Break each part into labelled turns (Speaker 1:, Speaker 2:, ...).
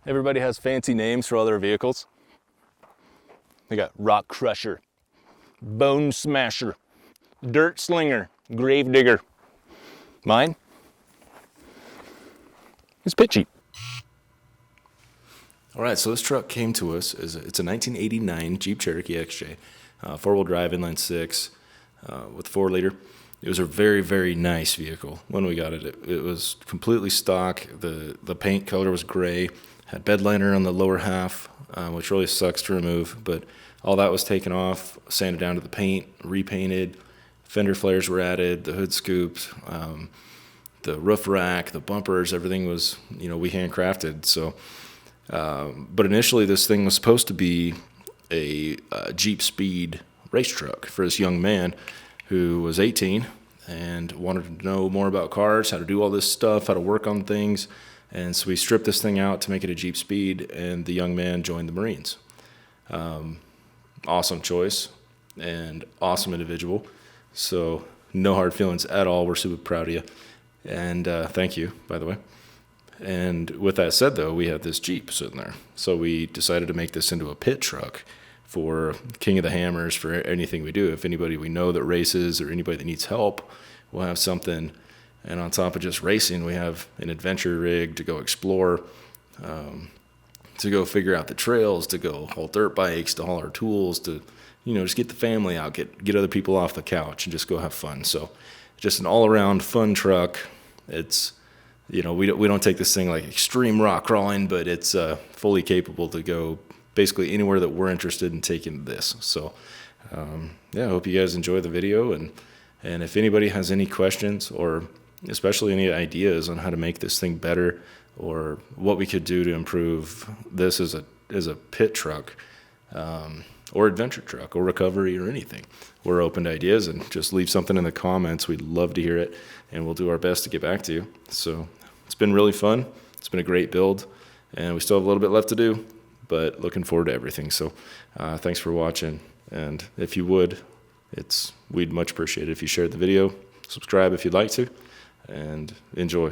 Speaker 1: Everybody has fancy names for all their vehicles. They got Rock Crusher, Bone Smasher, Dirt Slinger, Grave Digger. Mine is Pit Jeep.
Speaker 2: All right, so this truck came to us it's a 1989 Jeep Cherokee XJ, four-wheel drive, inline six, with 4-liter. It was a very, very nice vehicle when we got it. It was completely stock. The paint color was gray. Had bed liner on the lower half, which really sucks to remove, but all that was taken off, sanded down to the paint, repainted. Fender flares were added, the hood scooped, the roof rack, the bumpers, everything was, we handcrafted. So, but initially this thing was supposed to be a Jeep Speed race truck for this young man who was 18 and wanted to know more about cars, how to do all this stuff, how to work on things. And so we stripped this thing out to make it a Jeep Speed, and the young man joined the Marines. Awesome choice and awesome individual. So no hard feelings at all. We're super proud of you. And thank you, by the way. And with that said, though, we have this Jeep sitting there. So we decided to make this into a pit truck for King of the Hammers, for anything we do. If anybody we know that races or anybody that needs help, we'll have something. And on top of just racing, we have an adventure rig to go explore, to go figure out the trails, to go haul dirt bikes, to haul our tools, to, just get the family out, get other people off the couch and just go have fun. So just an all-around fun truck. It's, we don't take this thing like extreme rock crawling, but it's fully capable to go basically anywhere that we're interested in taking this. So, I hope you guys enjoy the video. And if anybody has any questions or especially any ideas on how to make this thing better or what we could do to improve this as a pit truck, or adventure truck or recovery or anything, we're open to ideas, and just leave something in the comments. We'd love to hear it, and we'll do our best to get back to you. So it's been really fun. It's been a great build, and we still have a little bit left to do, but looking forward to everything. So thanks for watching. And if you would, we'd much appreciate it if you shared the video, subscribe if you'd like to, and enjoy.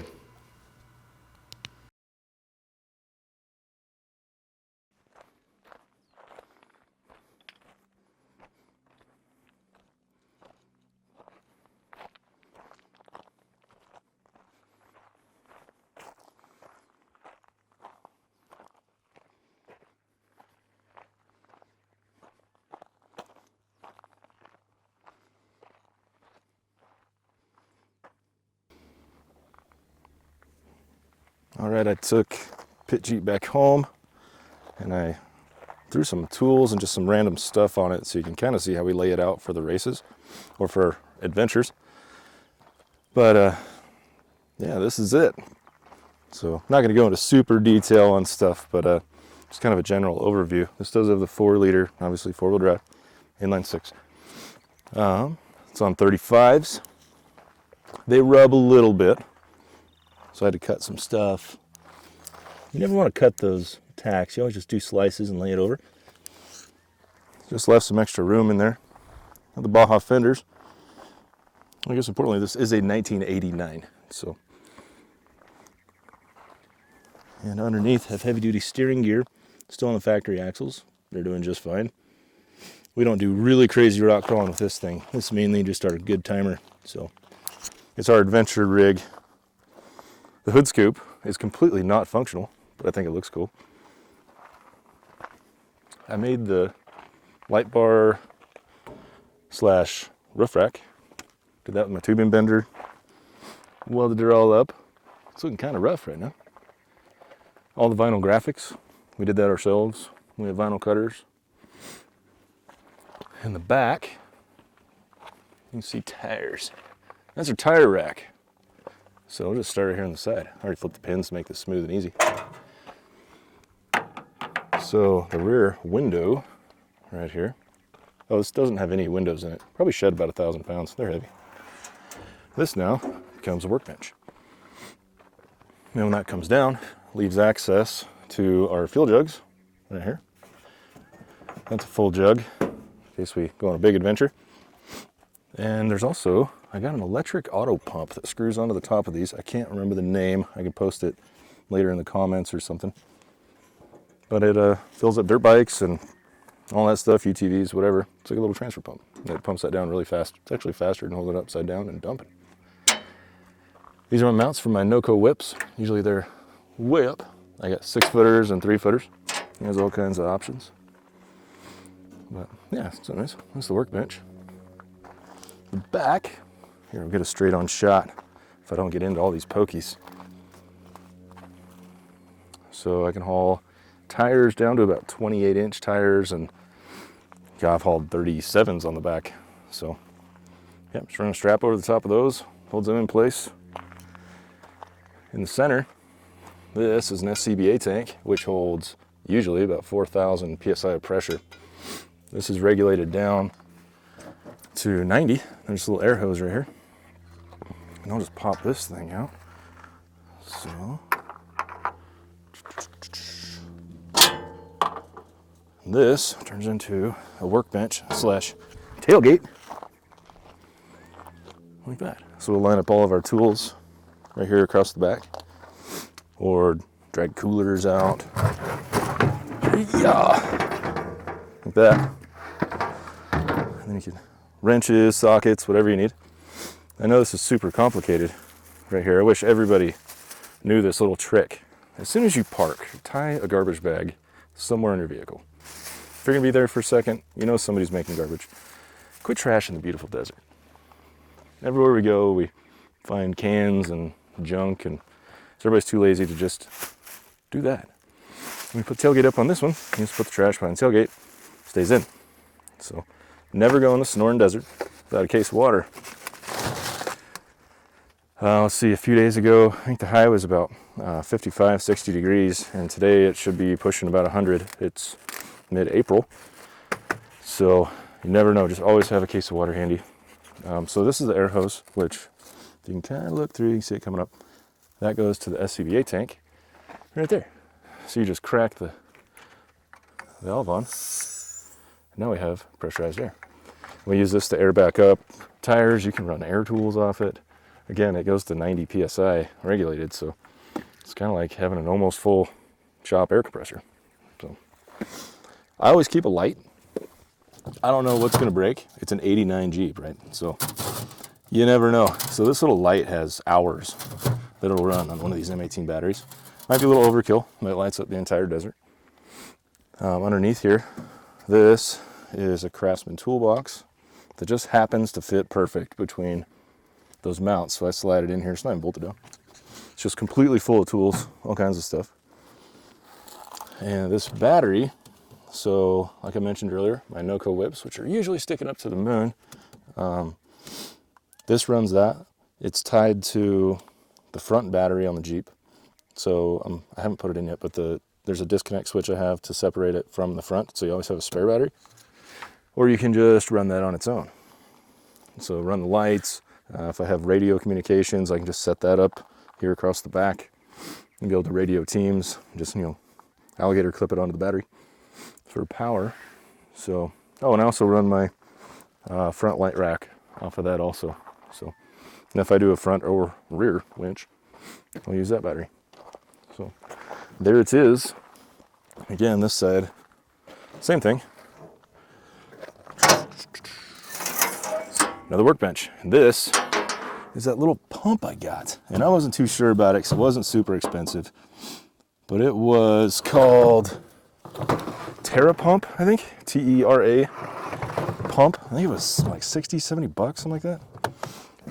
Speaker 1: All right, I took Pit Jeep back home and I threw some tools and just some random stuff on it so you can kind of see how we lay it out for the races or for adventures. But yeah, this is it. So I'm not going to go into super detail on stuff, but just kind of a general overview. This does have the 4-liter, obviously 4-wheel drive, inline 6. It's on 35s. They rub a little bit, so I had to cut some stuff. You never want to cut those tacks. You always just do slices and lay it over. Just left some extra room in there. The Baja fenders. I guess importantly, this is a 1989. So, and underneath have heavy-duty steering gear. Still on the factory axles. They're doing just fine. We don't do really crazy rock crawling with this thing. This is mainly just our good timer. So it's our adventure rig. The hood scoop is completely not functional, but I think it looks cool. I made the light bar slash roof rack. Did that with my tubing bender. Welded it all up. It's looking kind of rough right now. All the vinyl graphics, we did that ourselves. We have vinyl cutters. In the back, you can see tires. That's our tire rack. So we'll just start it here on the side. I already flipped the pins to make this smooth and easy. So the rear window right here. Oh, this doesn't have any windows in it. Probably shed about 1,000 pounds. They're heavy. This now becomes a workbench. And when that comes down, leaves access to our fuel jugs right here. That's a full jug in case we go on a big adventure. And there's also, I got an electric auto pump that screws onto the top of these. I can't remember the name. I can post it later in the comments or something. But it fills up dirt bikes and all that stuff, UTVs, whatever. It's like a little transfer pump. It pumps that down really fast. It's actually faster than holding it upside down and dumping. These are my mounts for my NOCO whips. Usually they're way up. I got 6-footers and 3-footers. There's all kinds of options. But yeah, it's nice. That's the workbench. The back, here we'll get a straight on shot if I don't get into all these pokies. So I can haul tires down to about 28-inch tires, and yeah, I've hauled 37s on the back. So yeah, just run a strap over the top of those, holds them in place. In the center, this is an SCBA tank, which holds usually about 4,000 PSI of pressure. This is regulated down to 90. There's a little air hose right here. And I'll just pop this thing out. So, this turns into a workbench slash tailgate. Like that. So we'll line up all of our tools right here across the back, or drag coolers out. Yeah, like that. And then you can wrenches, sockets, whatever you need. I know this is super complicated right here. I wish everybody knew this little trick. As soon as you park, tie a garbage bag somewhere in your vehicle. If you're gonna be there for a second, you know somebody's making garbage. Quit trashing the beautiful desert. Everywhere we go, we find cans and junk, and so everybody's too lazy to just do that. When you put tailgate up on this one, you just put the trash behind the tailgate, stays in. So never go in the Sonoran Desert without a case of water. Let's see, a few days ago, I think the high was about 55, 60 degrees, and today it should be pushing about 100. It's mid-April, so you never know. Just always have a case of water handy. So this is the air hose, which you can kind of look through, you can see it coming up. That goes to the SCBA tank right there. So you just crack the valve on, and now we have pressurized air. We use this to air back up tires. You can run air tools off it. Again, it goes to 90 PSI regulated, so it's kind of like having an almost full shop air compressor. So I always keep a light. I don't know what's gonna break. It's an 89 Jeep, right? So you never know. So this little light has hours that it'll run on one of these M18 batteries. Might be a little overkill, but it lights up the entire desert. Underneath here, this is a Craftsman toolbox that just happens to fit perfect between those mounts. So I slide it in here. It's not even bolted down. It's just completely full of tools, all kinds of stuff. And this battery, so like I mentioned earlier, my NOCO whips, which are usually sticking up to the moon, this runs that. It's tied to the front battery on the Jeep. So I haven't put it in yet, but there's a disconnect switch I have to separate it from the front, so you always have a spare battery. Or you can just run that on its own. So run the lights. If I have radio communications, I can just set that up here across the back and be able to radio teams. Just, alligator clip it onto the battery for power. So, oh, and I also run my front light rack off of that also. So, and if I do a front or rear winch, I'll use that battery. So there it is. Again, this side, same thing. Another workbench. This is that little pump I got. And I wasn't too sure about it because it wasn't super expensive. But it was called Terra Pump, I think. T-E-R-A pump. I think it was like 60, 70 bucks, something like that.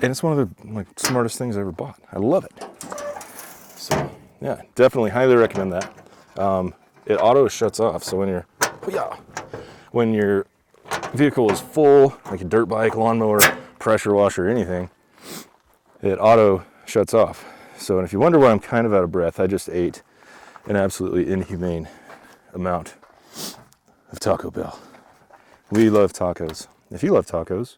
Speaker 1: And it's one of the smartest things I ever bought. I love it. So yeah, definitely highly recommend that. It auto shuts off. So when your vehicle is full, like a dirt bike, lawnmower, pressure washer, anything, it auto shuts off. So, and if you wonder why I'm kind of out of breath, I just ate an absolutely inhumane amount of Taco Bell. We love tacos. If you love tacos,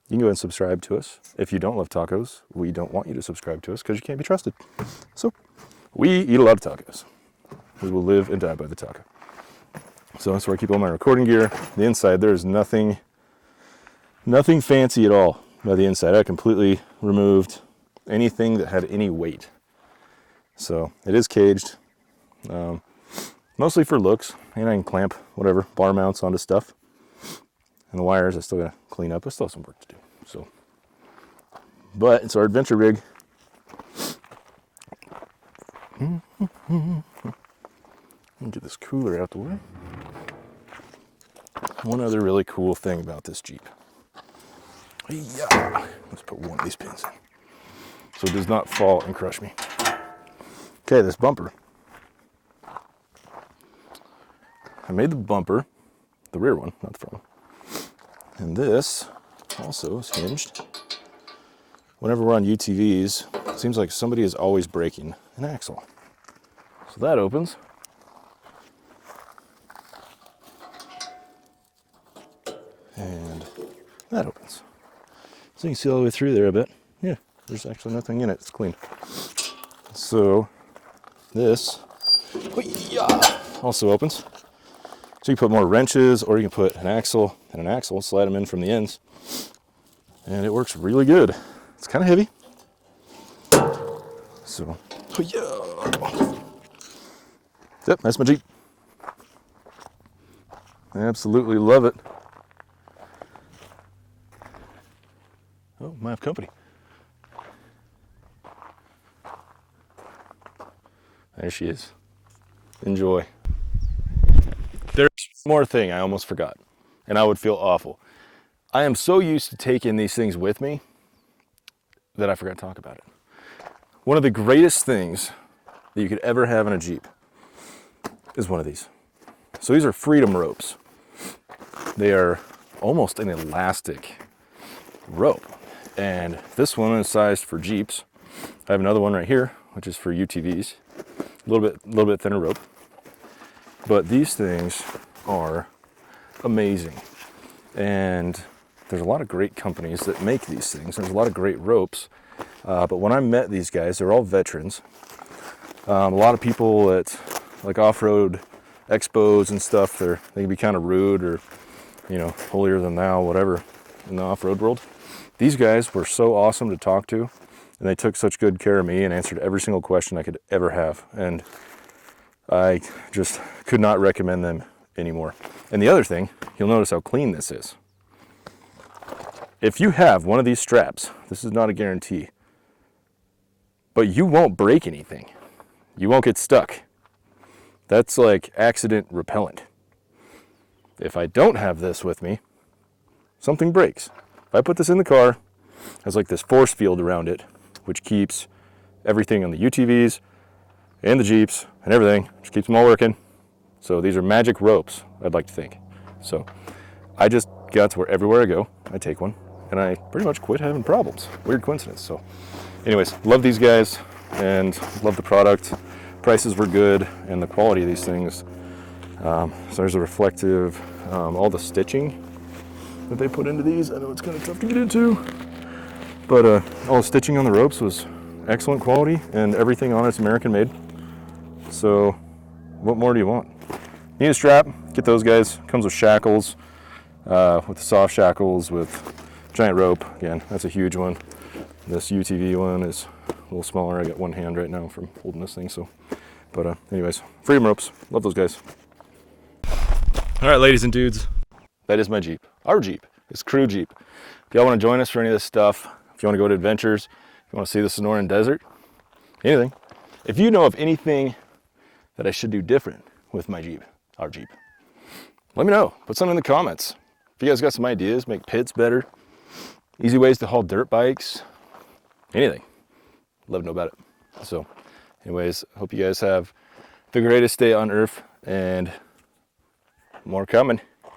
Speaker 1: you can go and subscribe to us. If you don't love tacos, we don't want you to subscribe to us because you can't be trusted. So we eat a lot of tacos. We will live and die by the taco. So that's where I keep all my recording gear. The inside, there's nothing fancy at all by the inside. I completely removed anything that had any weight. So it is caged. Mostly for looks, and I can clamp whatever bar mounts onto stuff. And the wires I still gotta clean up. I still have some work to do. So, but it's our adventure rig. Let me get this cooler out the way. One other really cool thing about this Jeep. Yeah. Let's put one of these pins in so it does not fall and crush me. Okay, this bumper. I made the bumper, the rear one, not the front one. And this also is hinged. Whenever we're on UTVs, it seems like somebody is always breaking an axle. So that opens. And that opens. So you can see all the way through there a bit. Yeah, there's actually nothing in it. It's clean. So this also opens. So you can put more wrenches, or you can put an axle and an axle, slide them in from the ends. And it works really good. It's kind of heavy. So, yep, that's my Jeep. I absolutely love it. Oh, might have company. There she is. Enjoy. There's one more thing I almost forgot, and I would feel awful. I am so used to taking these things with me that I forgot to talk about it. One of the greatest things that you could ever have in a Jeep is one of these. So these are Freedom ropes. They are almost an elastic rope. And this one is sized for Jeeps. I have another one right here, which is for UTVs. A little bit thinner rope. But these things are amazing. And there's a lot of great companies that make these things. There's a lot of great ropes. But when I met these guys, they're all veterans. A lot of people at like off-road expos and stuff, they can be kind of rude or, you know, holier than thou, whatever, in the off-road world. These guys were so awesome to talk to, and they took such good care of me and answered every single question I could ever have. And I just could not recommend them anymore. And the other thing, you'll notice how clean this is. If you have one of these straps, this is not a guarantee, but you won't break anything. You won't get stuck. That's like accident repellent. If I don't have this with me, something breaks. If I put this in the car, it has like this force field around it, which keeps everything on the UTVs and the Jeeps and everything, just keeps them all working. So these are magic ropes, I'd like to think. So I just got to where everywhere I go, I take one, and I pretty much quit having problems. Weird coincidence. So anyways, love these guys and love the product. Prices were good, and the quality of these things. So there's a reflective, all the stitching that they put into these. I know it's kind of tough to get into, but all the stitching on the ropes was excellent quality, and everything on it's American made. So what more do you want? Need a strap, get those guys. Comes with shackles, with soft shackles, with giant rope. Again, that's a huge one. This UTV one is a little smaller. I got one hand right now from holding this thing. So, but anyways, Freedom ropes. Love those guys. All right, ladies and dudes, that is my Jeep. Our Jeep. It's Crew Jeep. If y'all want to join us for any of this stuff, if you want to go to adventures, if you want to see the Sonoran Desert, anything. If you know of anything that I should do different with my Jeep, our Jeep, let me know. Put something in the comments. If you guys got some ideas, make pits better, easy ways to haul dirt bikes, anything. Love to know about it. So anyways, hope you guys have the greatest day on earth, and more coming.